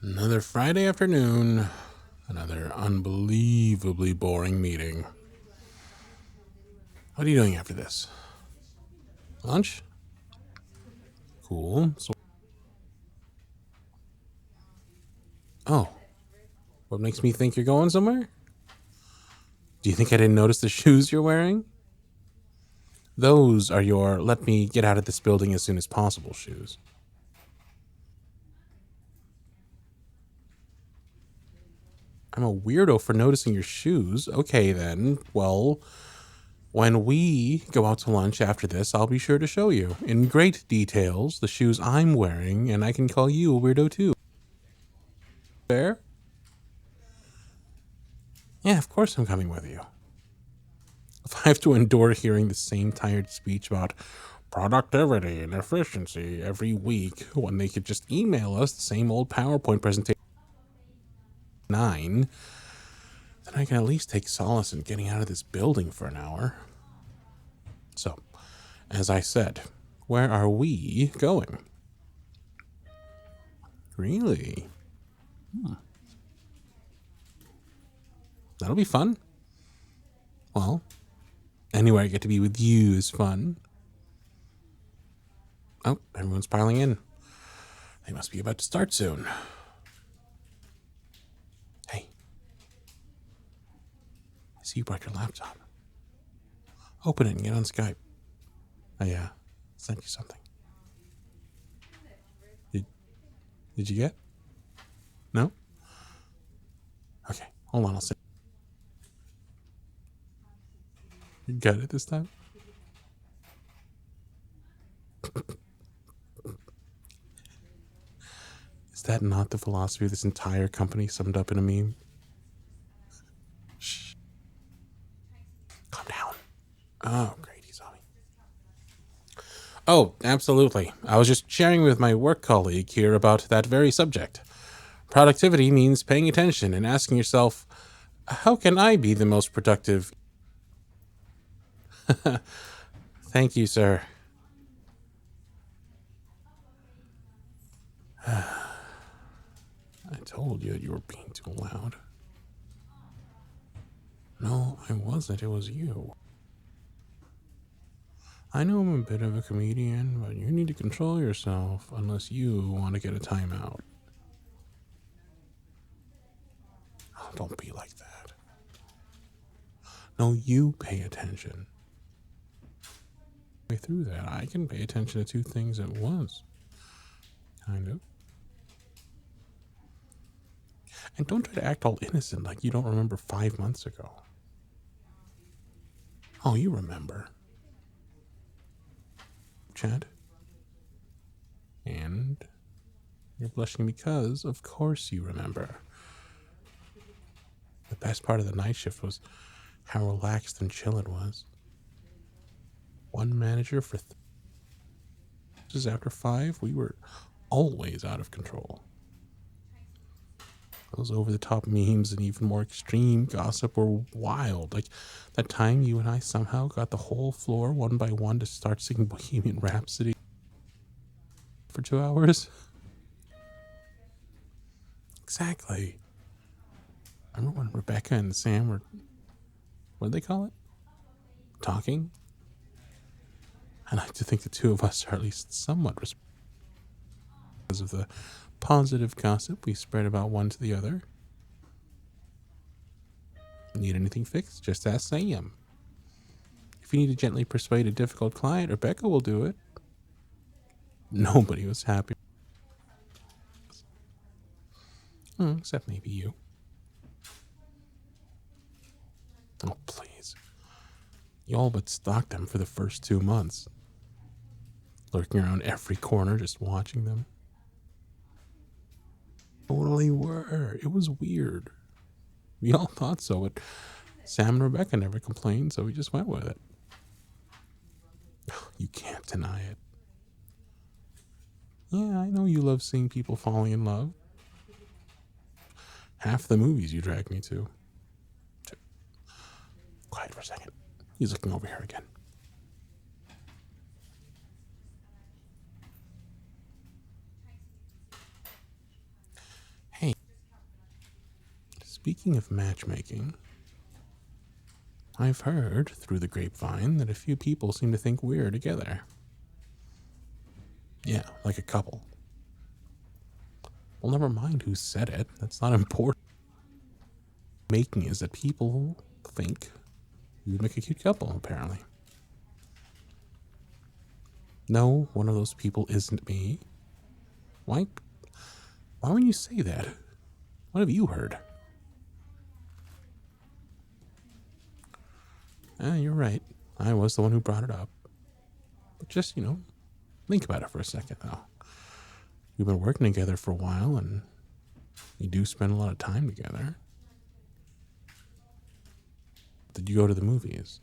Another Friday afternoon, another unbelievably boring meeting. What are you doing after this? Lunch? Cool. Oh, what makes me think you're going somewhere? Do you think I didn't notice the shoes you're wearing? Those are your let me get out of this building as soon as possible shoes. I'm a weirdo for noticing your shoes. Okay then, well, when we go out to lunch after this, I'll be sure to show you, in great details, the shoes I'm wearing, and I can call you a weirdo too. Fair? Yeah, of course I'm coming with you. If I have to endure hearing the same tired speech about productivity and efficiency every week when they could just email us the same old PowerPoint presentation 9, then I can at least take solace in getting out of this building for an hour. So, as I said, where are we going? Really? That'll be fun. Well, anywhere I get to be with you is fun. Oh, everyone's piling in. They must be about to start soon. Hey, I see you brought your laptop. Open it and get on Skype. I sent you something. Did you get? No? Okay, hold on, I'll send. You got it this time? Is that not the philosophy of this entire company summed up in a meme? Shh. Calm down. Oh, great, he's on me. Oh, absolutely. I was just sharing with my work colleague here about that very subject. Productivity means paying attention and asking yourself, how can I be the most productive? Thank you, sir. I told you you were being too loud. No, I wasn't. It was you. I know I'm a bit of a comedian, but you need to control yourself unless you want to get a timeout. Oh, don't be like that. No, you pay attention. Way through that, I can pay attention to two things at once. Kind of. And don't try to act all innocent like you don't remember 5 months ago. Oh, you remember. Chad? And you're blushing because, of course, you remember. The best part of the night shift was how relaxed and chill it was. One manager for after 5, we were always out of control. Those over-the-top memes and even more extreme gossip were wild. Like that time you and I somehow got the whole floor one by one to start singing Bohemian Rhapsody for 2 hours. Exactly. Remember when Rebecca and Sam were, what did they call it? Talking? I like to think the two of us are at least somewhat responsible because of the positive gossip we spread about one to the other. Need anything fixed? Just ask Sam. If you need to gently persuade a difficult client, Rebecca will do it. Nobody was happy. Except maybe you. Oh, please. You all but stalked them for the first 2 months. Lurking around every corner, just watching them. Totally were. It was weird. We all thought so, but Sam and Rebecca never complained, so we just went with it. You can't deny it. Yeah, I know you love seeing people falling in love. Half the movies you drag me to. Quiet for a second. He's looking over here again. Speaking of matchmaking, I've heard through the grapevine that a few people seem to think we're together. Yeah, like a couple. Well, never mind who said it. That's not important. Making is that people think you would make a cute couple, apparently. No, one of those people isn't me. Why would you say that? What have you heard? You're right. I was the one who brought it up. But just, think about it for a second, though. We've been working together for a while, and we do spend a lot of time together. Did you go to the movies?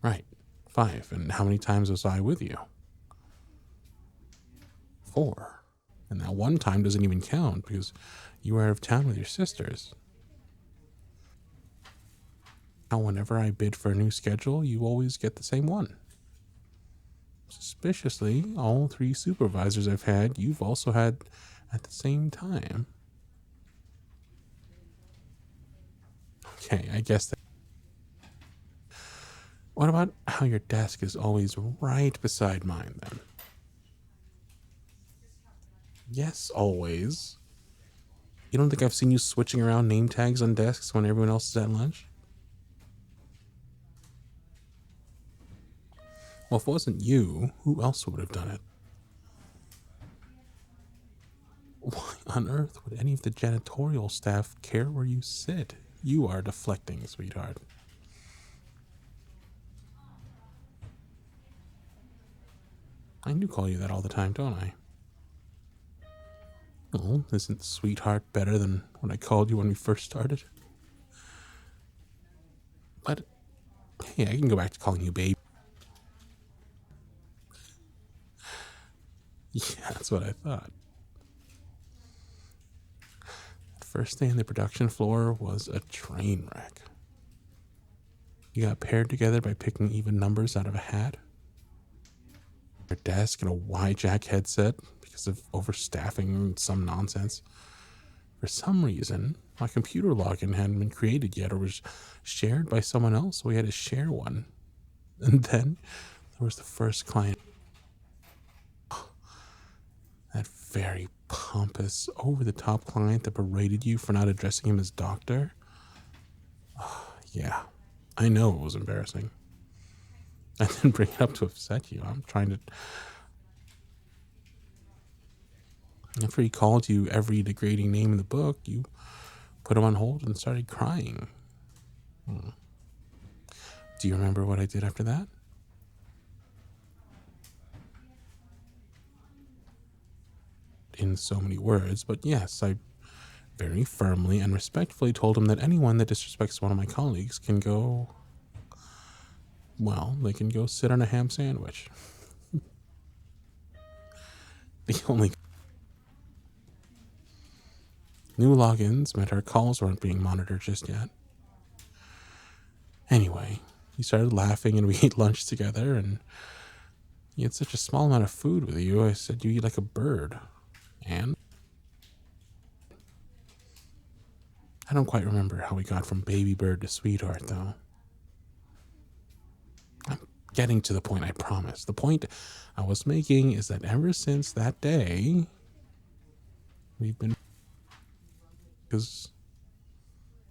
Right. 5. And how many times was I with you? 4. And that one time doesn't even count because you were out of town with your sisters. Now, whenever I bid for a new schedule, you always get the same one. Suspiciously, all 3 supervisors I've had, you've also had at the same time. Okay, I guess that. What about how your desk is always right beside mine, then? Yes, always. You don't think I've seen you switching around name tags on desks when everyone else is at lunch? Well, if it wasn't you, who else would have done it? Why on earth would any of the janitorial staff care where you sit? You are deflecting, sweetheart. I do call you that all the time, don't I? Well, isn't sweetheart better than what I called you when we first started? But, hey, I can go back to calling you babe. Yeah, that's what I thought. The first day on the production floor was a train wreck. You got paired together by picking even numbers out of a hat. Your desk and a Y-jack headset because of overstaffing and some nonsense. For some reason, my computer login hadn't been created yet or was shared by someone else, so we had to share one. And then there was the first client. That very pompous, over-the-top client that berated you for not addressing him as doctor. Yeah, I know it was embarrassing. I didn't bring it up to upset you. I'm trying to... After he called you every degrading name in the book, you put him on hold and started crying. Do you remember what I did after that? In so many words, but yes, I very firmly and respectfully told him that anyone that disrespects one of my colleagues can go... Well, they can go sit on a ham sandwich. The only... New logins meant our calls weren't being monitored just yet. Anyway, he started laughing and we ate lunch together, and he had such a small amount of food with you, I said you eat like a bird. And I don't quite remember how we got from baby bird to sweetheart, though. I'm getting to the point, I promise. The point I was making is that ever since that day, we've been... Because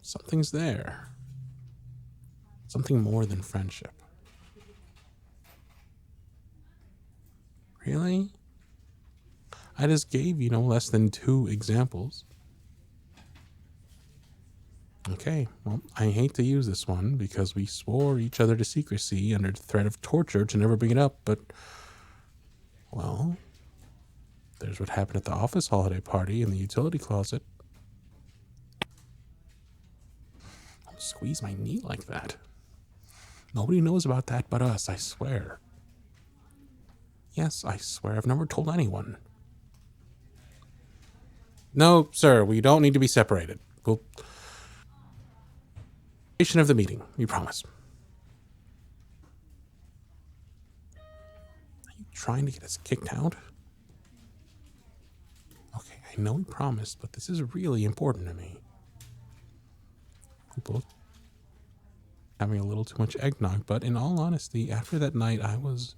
something's there. Something more than friendship. Really? I just gave you no less than 2 examples. Okay, well, I hate to use this one because we swore each other to secrecy under threat of torture to never bring it up, but, well, there's what happened at the office holiday party in the utility closet. Don't squeeze my knee like that. Nobody knows about that but us, I swear. Yes, I swear I've never told anyone. No, sir, we don't need to be separated. We'll... of the meeting, we promise. Are you trying to get us kicked out? Okay, I know we promised, but this is really important to me. both having a little too much eggnog, but in all honesty, after that night, I was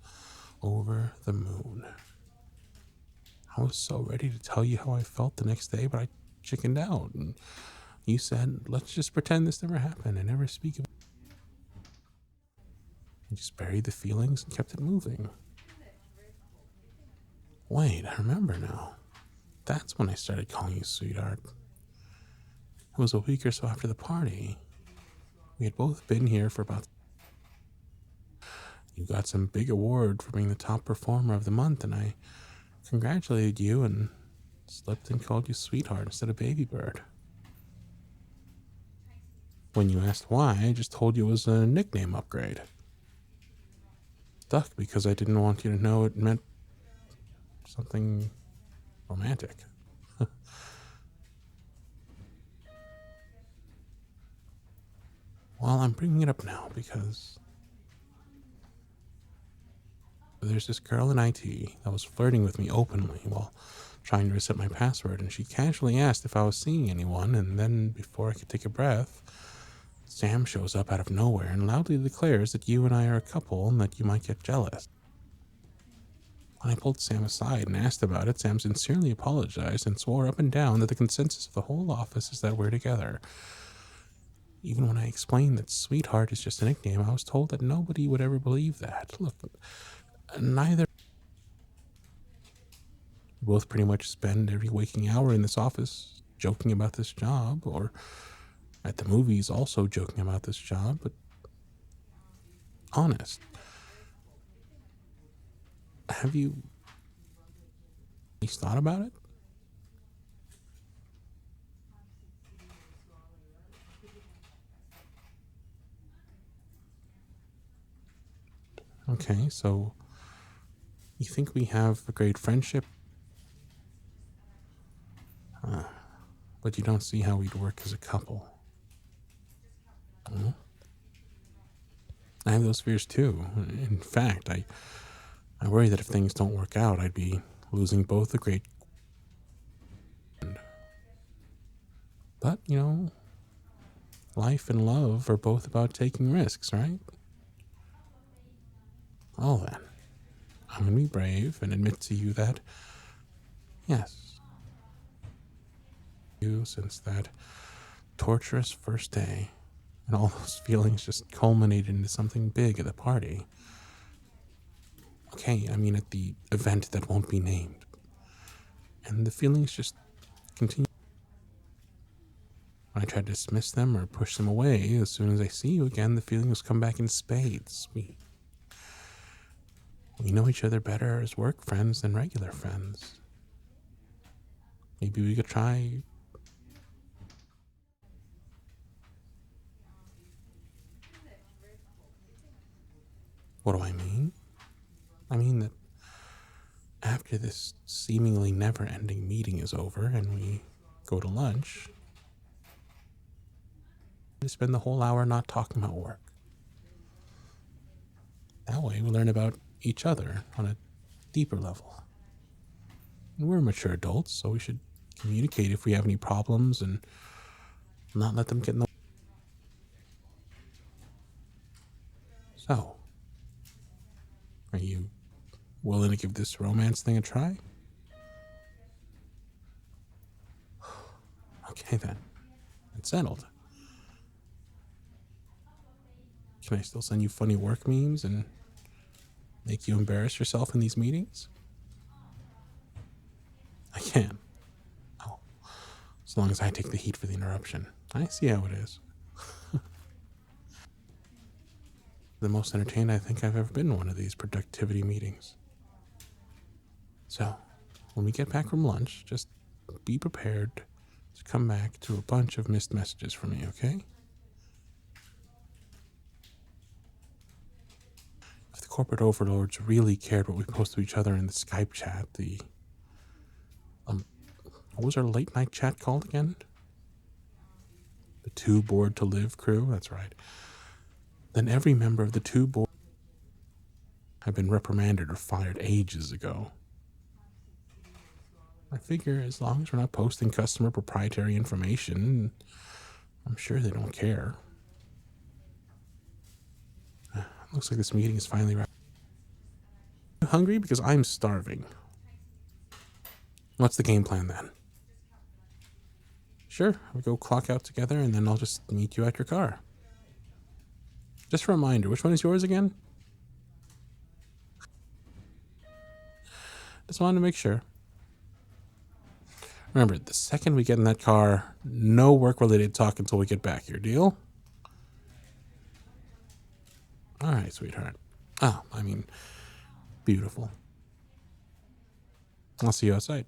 over the moon. I was so ready to tell you how I felt the next day, but I chickened out, and you said, let's just pretend this never happened and never speak of it. You just buried the feelings and kept it moving. Wait, I remember now. That's when I started calling you sweetheart. It was a week or so after the party. We had both been here for about... You got some big award for being the top performer of the month, and I congratulated you and slipped and called you sweetheart instead of baby bird. When you asked why, I just told you it was a nickname upgrade. Stuck because I didn't want you to know it meant something romantic. Well, I'm bringing it up now because there's this girl in IT that was flirting with me openly while trying to reset my password, and she casually asked if I was seeing anyone, and then before I could take a breath, Sam shows up out of nowhere and loudly declares that you and I are a couple and that you might get jealous. When I pulled Sam aside and asked about it, Sam sincerely apologized and swore up and down that the consensus of the whole office is that we're together. Even when I explained that sweetheart is just a nickname, I was told that nobody would ever believe that. Look, neither... We both pretty much spend every waking hour in this office joking about this job, or at the movies also joking about this job, but honest. Have you at least thought about it? Okay, so you think we have a great friendship, but you don't see how we'd work as a couple. I have those fears too. In fact, I worry that if things don't work out, I'd be losing both a great... But, you know, life and love are both about taking risks, right? Well then, I'm going to be brave and admit to you that, yes, you since that torturous first day, and all those feelings just culminated into something big at the party. Okay, I mean at the event that won't be named. And the feelings just continue. When I try to dismiss them or push them away, as soon as I see you again, the feelings come back in spades. We know each other better as work friends than regular friends. Maybe we could try... What do I mean? I mean that after this seemingly never-ending meeting is over and we go to lunch, we spend the whole hour not talking about work. That way we learn about each other on a deeper level. And we're mature adults, so we should communicate if we have any problems and not let them get in the... So, are you willing to give this romance thing a try? Okay then, it's settled. Can I still send you funny work memes and make you embarrass yourself in these meetings? I can. Oh, as long as I take the heat for the interruption. I see how it is. The most entertained I think I've ever been in one of these productivity meetings. So, when we get back from lunch, just be prepared to come back to a bunch of missed messages from me, okay? If the corporate overlords really cared what we post to each other in the Skype chat, the... what was our late night chat called again? The Too Bored to Live crew? That's right. Then every member of the Too Bored have been reprimanded or fired ages ago. I figure as long as we're not posting customer proprietary information, I'm sure they don't care. Looks like this meeting is finally wrapped. You hungry? Because I'm starving. What's the game plan then? Sure, we go clock out together and then I'll just meet you at your car. Just a reminder, which one is yours again? Just wanted to make sure. Remember, the second we get in that car, no work-related talk until we get back here. Deal? All right, sweetheart. Oh, I mean, beautiful. I'll see you outside.